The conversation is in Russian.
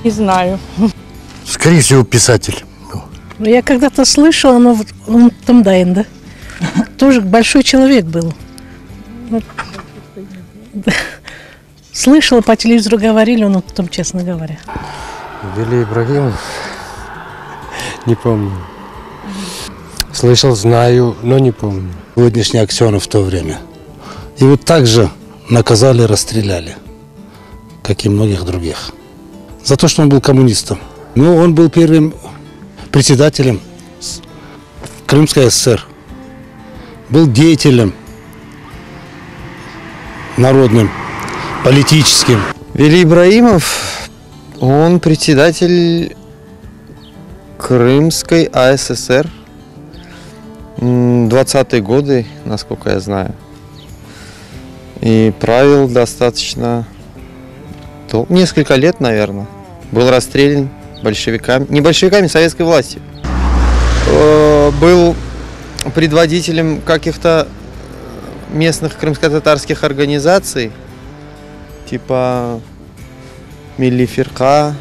Не знаю. Скорее всего, писатель. Я когда-то слышала, но он там да. Тоже большой человек был. Слышала, по телевизору говорили, но потом, честно говоря. Вели Ибрагимов? Не помню. Слышал, знаю, но не помню. Сегодняшний Аксенов в то время. И вот так же наказали, расстреляли, как и многих других. За то, что он был коммунистом. Ну, он был первым председателем Крымской ССР. Был деятелем народным, политическим. Вели Ибрагимов, он председатель Крымской АССР. 20-е годы, насколько я знаю. И правил достаточно несколько лет, наверное. Был расстрелян большевиками, не большевиками, советской властью. Был предводителем каких-то местных крымско-татарских организаций, типа Милли Фирка,